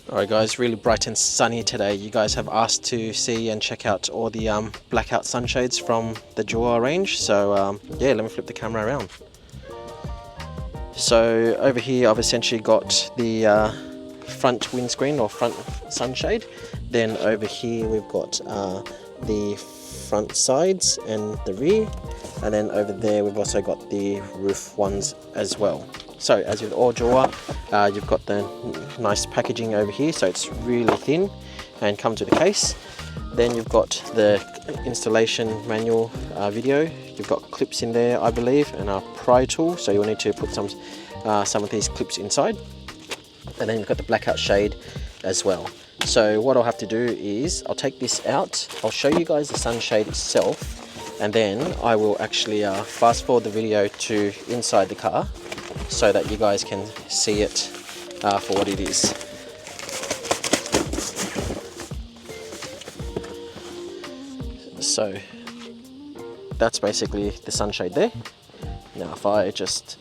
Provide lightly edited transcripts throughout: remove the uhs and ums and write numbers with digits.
Alright guys, really bright and sunny today. You guys have asked to see and check out all the blackout sunshades from the Jowua range. So yeah, let me flip the camera around. So over here I've essentially got the front windscreen or front sunshade. Then over here we've got the front sides and the rear. And then over there we've also got the roof ones as well. So as with all Jowua, you've got the nice packaging over here, so it's really thin and comes with a case. Then you've got the installation manual video. You've got clips in there, I believe, and a pry tool, so you'll need to put some of these clips inside. And then you've got the blackout shade as well. So what I'll have to do is I'll take this out, I'll show you guys the sunshade itself, and then I will actually fast forward the video to inside the car, so that you guys can see it for what it is. So that's basically the sunshade there. Now if I just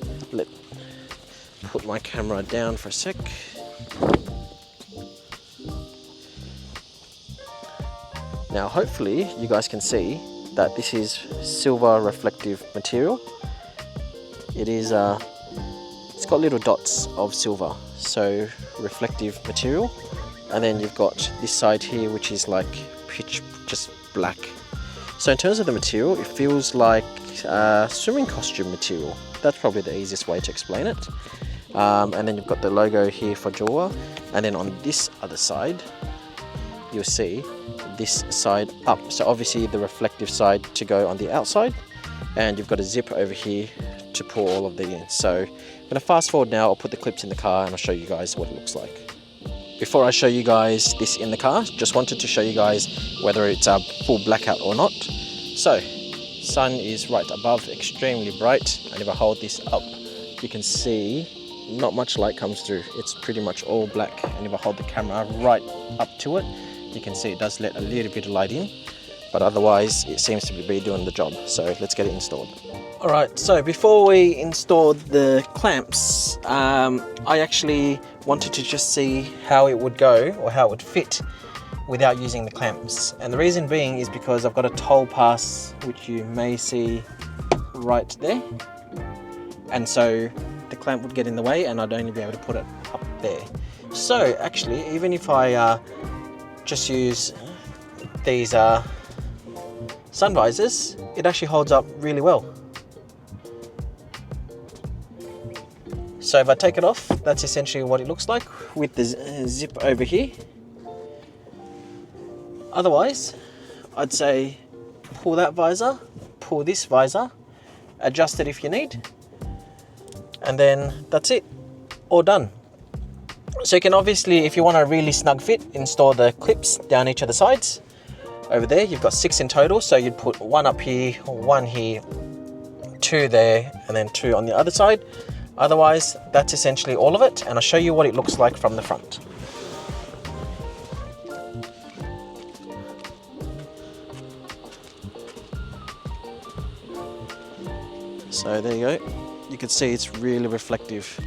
put my camera down for a sec. Now hopefully you guys can see that this is silver reflective material. It is it's got little dots of silver, so reflective material. And then you've got this side here which is like pitch just black. So in terms of the material, it feels like swimming costume material. That's probably the easiest way to explain it. And then you've got the logo here for Jowua, and then on this other side you'll see this side up, so obviously the reflective side to go on the outside, and you've got a zip over here to pour all of these in. So I'm going to fast forward now. I'll put the clips in the car and I'll show you guys what it looks like. Before I show you guys this in the car, just wanted to show you guys whether it's a full blackout or not. So sun is right above, extremely bright, and if I hold this up you can see not much light comes through. It's pretty much all black, and if I hold the camera right up to it you can see it does let a little bit of light in, but otherwise it seems to be doing the job. So let's get it installed. Alright, so before we installed the clamps, I actually wanted to just see how it would go, or how it would fit without using the clamps. And the reason being is because I've got a toll pass which you may see right there, and so the clamp would get in the way and I'd only be able to put it up there. So actually, even if I just use these sun visors, it actually holds up really well. So if I take it off, that's essentially what it looks like with the zip over here. Otherwise, I'd say pull that visor, pull this visor, adjust it if you need, and then that's it, all done. So you can obviously, if you want a really snug fit, install the clips down each of the sides. Over there you've got 6 in total, so you'd put 1 up here, 1 here, 2 there, and then 2 on the other side. Otherwise, that's essentially all of it, and I'll show you what it looks like from the front. So there you go. You can see it's really reflective.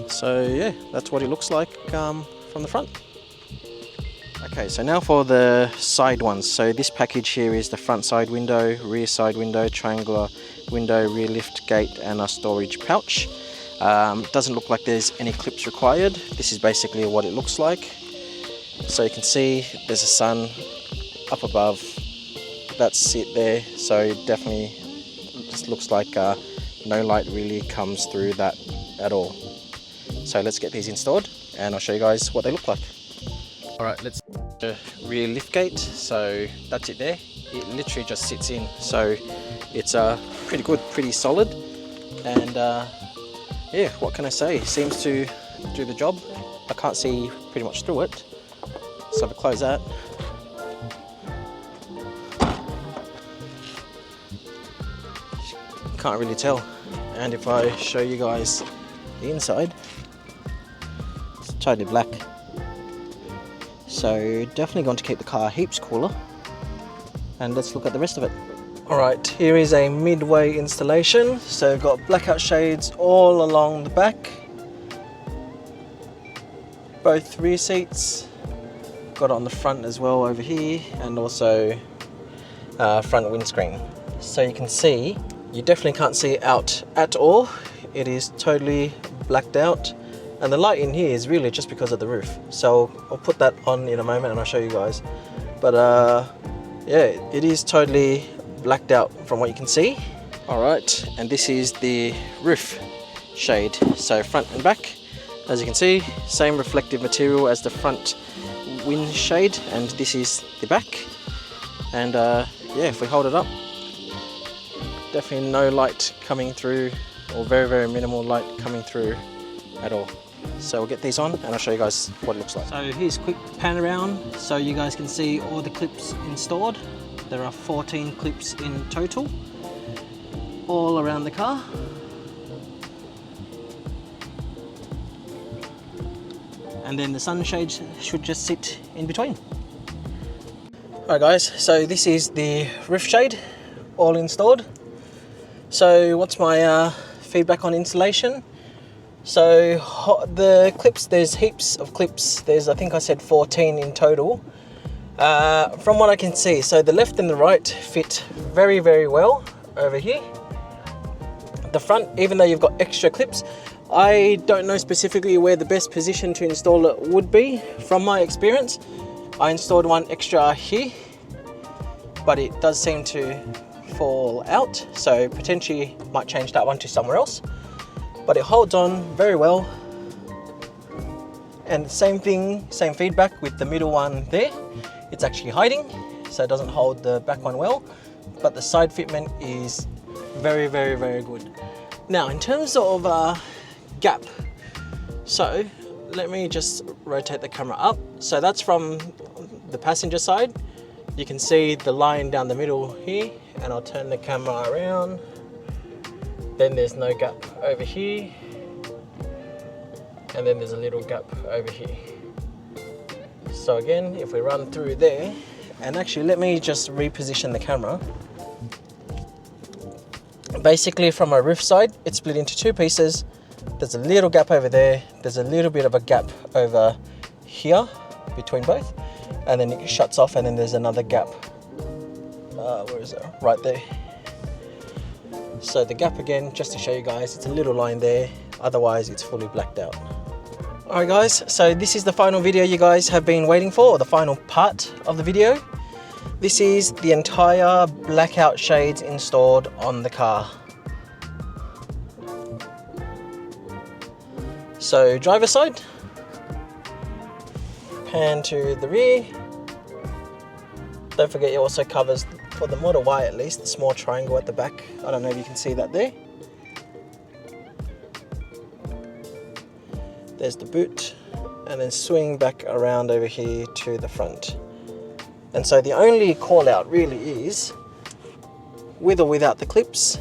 So yeah, that's what it looks like from the front. Okay, so now for the side ones. So this package here is the front side window, rear side window, triangular window, rear lift gate, and a storage pouch. Doesn't look like there's any clips required. This is basically what it looks like. So you can see there's a sun up above. That's it there. So it definitely just looks like no light really comes through that at all. So let's get these installed and I'll show you guys what they look like. Alright, let's the rear lift gate. So that's it there. It literally just sits in. So it's pretty good, pretty solid. And yeah, what can I say? Seems to do the job. I can't see pretty much through it. So if I close that, can't really tell. And if I show you guys the inside, it's totally black. So definitely going to keep the car heaps cooler. And let's look at the rest of it. Alright, here is a midway installation. So we've got blackout shades all along the back. Both rear seats. Got it on the front as well over here, and also front windscreen. So you can see, you definitely can't see out at all. It is totally blacked out. And the light in here is really just because of the roof. So I'll put that on in a moment and I'll show you guys. But yeah, it is totally blacked out from what you can see. Alright, and this is the roof shade. So front and back, as you can see, same reflective material as the front wind shade, and this is the back. And yeah, if we hold it up, definitely no light coming through, or very minimal light coming through at all. So we'll get these on and I'll show you guys what it looks like. So here's a quick pan around so you guys can see all the clips installed. There are 14 clips in total, all around the car. And then the sunshades should just sit in between. Alright guys, so this is the roof shade, all installed. So what's my feedback on installation? So the clips, there's heaps of clips. There's, I think I said 14 in total. From what I can see, so the left and the right fit very well over here. The front, even though you've got extra clips, I don't know specifically where the best position to install it would be. From my experience, I installed one extra here, but it does seem to fall out, so potentially might change that one to somewhere else. But it holds on very well. And same thing, same feedback with the middle one there. It's actually hiding, so it doesn't hold the back one well, but the side fitment is very good. Now in terms of gap, so let me just rotate the camera up. So that's from the passenger side. You can see the line down the middle here, and I'll turn the camera around. Then there's no gap over here, and then there's a little gap over here. So again, if we run through there, and actually let me just reposition the camera. Basically from our roof side, it's split into two pieces. There's a little gap over there, there's a little bit of a gap over here between both, and then it shuts off, and then there's another gap. Where is it? Right there. So the gap again, just to show you guys, it's a little line there, otherwise it's fully blacked out. Alright guys, so this is the final video you guys have been waiting for, or the final part of the video. This is the entire blackout shades installed on the car. So driver side, pan to the rear. Don't forget it also covers, for the Model Y at least, the small triangle at the back. I don't know if you can see that there. There's the boot, and then swing back around over here to the front. And so the only call out really is, with or without the clips,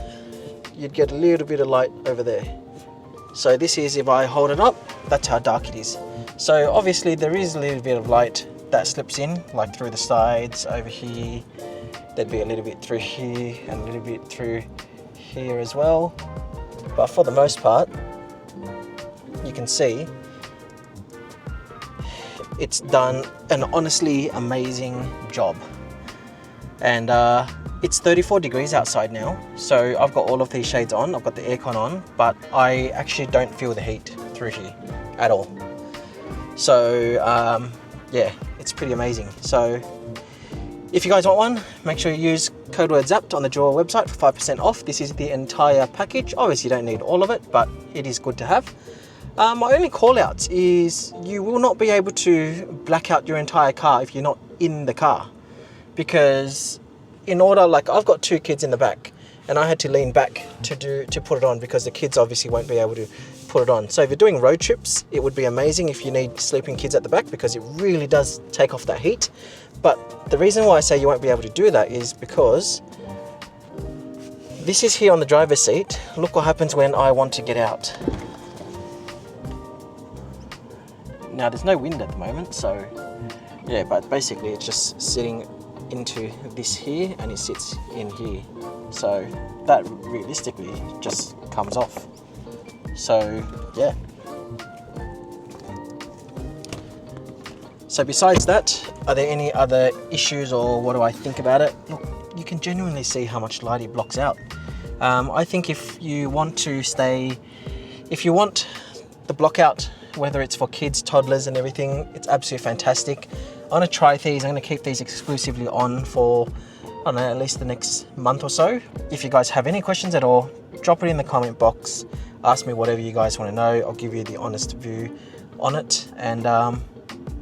you'd get a little bit of light over there. So this is, if I hold it up, that's how dark it is. So obviously there is a little bit of light that slips in, like through the sides over here. There'd be a little bit through here and a little bit through here as well. But for the most part, you can see it's done an honestly amazing job. And it's 34 degrees outside now, so I've got all of these shades on, I've got the aircon on, but I actually don't feel the heat through here at all. So yeah, it's pretty amazing. So if you guys want one, make sure you use code word Zapped on the Jowua website for 5% off. This is the entire package. Obviously you don't need all of it, but it is good to have. My only call outs is you will not be able to black out your entire car if you're not in the car, because in order, like I've got two kids in the back and I had to lean back to put it on, because the kids obviously won't be able to put it on. So if you're doing road trips, it would be amazing if you need sleeping kids at the back, because it really does take off that heat. But the reason why I say you won't be able to do that is because this is here on the driver's seat. Look what happens when I want to get out. Now there's no wind at the moment, so yeah, but basically it's just sitting into this here and it sits in here. So that realistically just comes off. So yeah. So besides that, are there any other issues or what do I think about it? Look, you can genuinely see how much light it blocks out. I think if you want the blockout, whether it's for kids, toddlers and everything, it's absolutely fantastic. I'm gonna try these. I'm gonna keep these exclusively on for, I don't know, at least the next month or so. If you guys have any questions at all, drop it in the comment box. Ask me whatever you guys want to know. I'll give you the honest view on it. And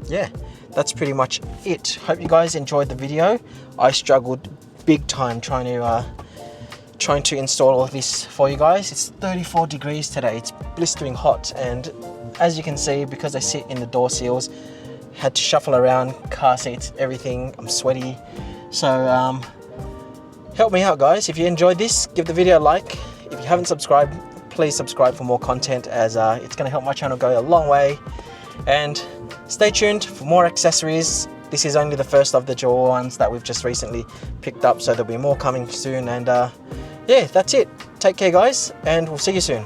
yeah, that's pretty much it. Hope you guys enjoyed the video. I struggled big time trying to install all of this for you guys. It's 34 degrees today. It's blistering hot, and as you can see, because I sit in the door seals, had to shuffle around car seats, everything. I'm sweaty. So help me out, guys. If you enjoyed this, give the video a like. If you haven't subscribed, please subscribe for more content, as it's going to help my channel go a long way. And stay tuned for more accessories. This is only the first of the Jowua ones that we've just recently picked up, so there'll be more coming soon. And yeah, that's it. Take care, guys, and we'll see you soon.